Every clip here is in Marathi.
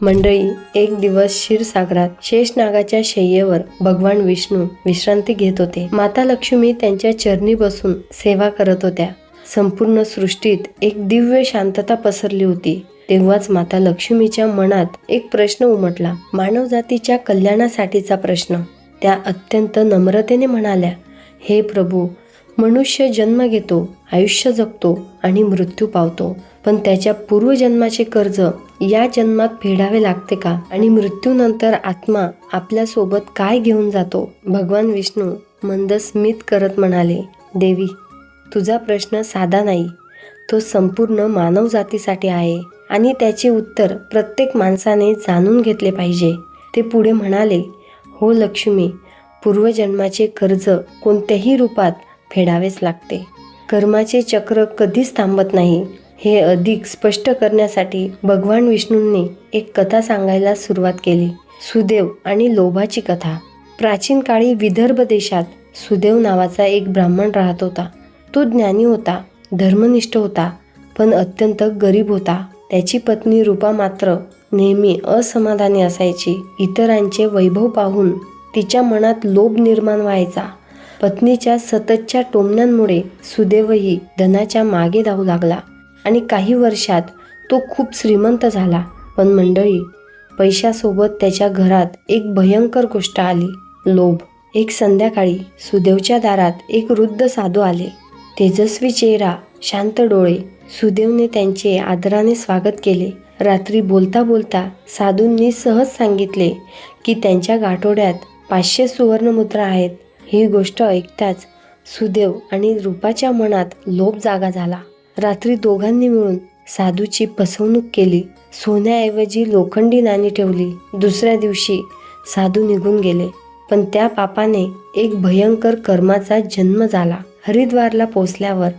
मंडळी, एक दिवस क्षीरसागरात शेषनागाच्या शय्येवर भगवान विष्णू विश्रांती घेत होते. माता लक्ष्मी त्यांच्या चरणी बसून सेवा करत होत्या. संपूर्ण सृष्टीत एक दिव्य शांतता पसरली होती. तेव्हाच माता लक्ष्मीच्या मनात एक प्रश्न उमटला, मानवजातीच्या कल्याणासाठीचा प्रश्न. त्या अत्यंत नम्रतेने म्हणाल्या, हे प्रभू, मनुष्य जन्म घेतो, आयुष्य जगतो आणि मृत्यू पावतो, पण त्याच्या पूर्वजन्माचे कर्ज या जन्मात फेडावे लागते का? आणि मृत्यूनंतर आत्मा आपल्यासोबत काय घेऊन जातो? भगवान विष्णू मंदस्मित करत म्हणाले, देवी, तुझा प्रश्न साधा नाही, तो संपूर्ण मानवजातीसाठी आहे आणि त्याचे उत्तर प्रत्येक माणसाने जाणून घेतले पाहिजे. ते पुढे म्हणाले, हो लक्ष्मी, पूर्वजन्माचे कर्ज कोणत्याही रूपात फेडावेच लागते. कर्माचे चक्र कधीच थांबत नाही. हे अधिक स्पष्ट करण्यासाठी भगवान विष्णूंनी एक कथा सांगायला सुरुवात केली. सुदेव आणि लोभाची कथा. प्राचीन काळी विदर्भ देशात सुदेव नावाचा एक ब्राह्मण राहत होता. तो ज्ञानी होता, धर्मनिष्ठ होता, पण अत्यंत गरीब होता. त्याची पत्नी रूपा मात्र नेहमी असमाधानी असायची. इतरांचे वैभव पाहून तिच्या मनात लोभ निर्माण व्हायचा. पत्नीच्या सततच्या टोमण्यांमुळे सुदेवही धनाच्या मागे धावू लागला आणि काही वर्षात तो खूप श्रीमंत झाला. पण मंडळी, पैशासोबत त्याच्या घरात एक भयंकर गोष्ट आली, लोभ. एक संध्याकाळी सुदेवच्या दारात एक वृद्ध साधू आले. तेजस्वी चेहरा, शांत डोळे. सुदेवने त्यांचे आदराने स्वागत केले. रात्री बोलता बोलता साधूंनी सहज सांगितले की त्यांच्या गाठोड्यात 500 सुवर्णमुद्रा आहेत. ही गोष्ट ऐकताच सुदेव आणि रूपाच्या मनात लोभ जागा झाला. रात्री दोघांनी मिळून साधूची फसवणूक केली. सोन्याऐवजी लोखंडी नाणी ठेवली. दुसऱ्या दिवशी साधू निघून गेले. पण त्या पापाने एक भयंकर कर्माचा जन्म झाला. हरिद्वारला पोचल्यावर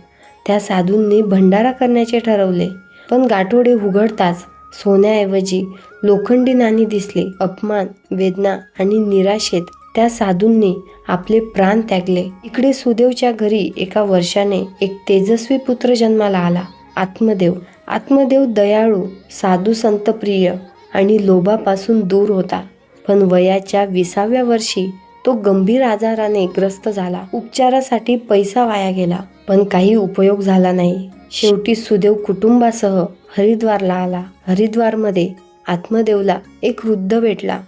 त्या साधूंनी भंडारा करण्याचे ठरवले. पण गाठोडे उघडताच सोन्याऐवजी लोखंडी नाणी दिसली. अपमान, वेदना आणि निराशेत त्या साधूंनी आपले प्राण त्यागले. इकडे सुदेवच्या घरी एका वर्षाने एक तेजस्वी पुत्र जन्माला आला, आत्मदेव. आत्मदेव दयाळू, साधू संतप्रिय आणि लोभापासून दूर होता. पण वयाच्या 20व्या वर्षी तो गंभीर आजाराने ग्रस्त झाला. उपचारासाठी पैसा वाया गेला, पण काही उपयोग झाला नाही. शेवटी सुदेव कुटुंबासह हरिद्वारला आला. हरिद्वारमध्ये आत्मदेवला एक वृद्ध भेटला,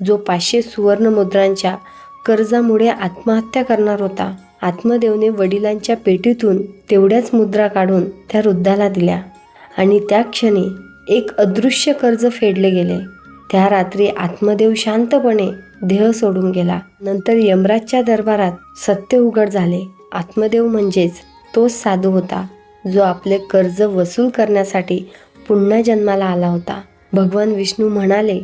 जो 500 सुवर्णमुद्रांच्या कर्जामुळे आत्महत्या करणार होता. आत्मदेवने वडिलांच्या पेटीतून तेवढ्याच मुद्रा काढून त्या वृद्धाला दिल्या आणि त्या क्षणी एक अदृश्य कर्ज फेडले गेले. त्या रात्री आत्मदेव शांतपणे देह सोडून गेला. नंतर यमराजच्या दरबारात सत्य उघड झाले. आत्मदेव म्हणजेच तोच साधू होता, जो आपले कर्ज वसूल करण्यासाठी पुन्हा जन्माला आला होता. भगवान विष्णू म्हणाले,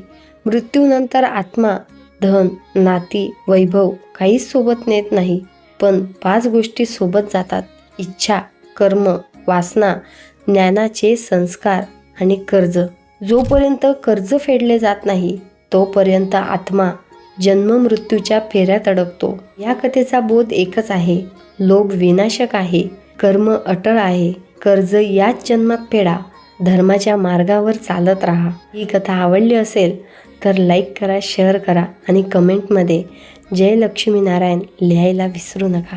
मृत्यूनंतर आत्मा धन, नाती, वैभव काहीच सोबत नेत नाही, पण 5 गोष्टी सोबत जातात: इच्छा, कर्म, वासना, ज्ञानाचे संस्कार आणि कर्ज. जोपर्यंत कर्ज फेडले जात नाही, तोपर्यंत आत्मा जन्म मृत्यूच्या फेऱ्यात अडकतो. या कथेचा बोध एकच आहे, लोभ विनाशक आहे, कर्म अटळ आहे, कर्ज याच जन्मात फेडा, धर्माच्या मार्गावर चालत राहा. ही कथा आवडली असेल तर लाईक करा, शेअर करा आणि कमेंटमध्ये जय लक्ष्मी नारायण लिहायला विसरू नका.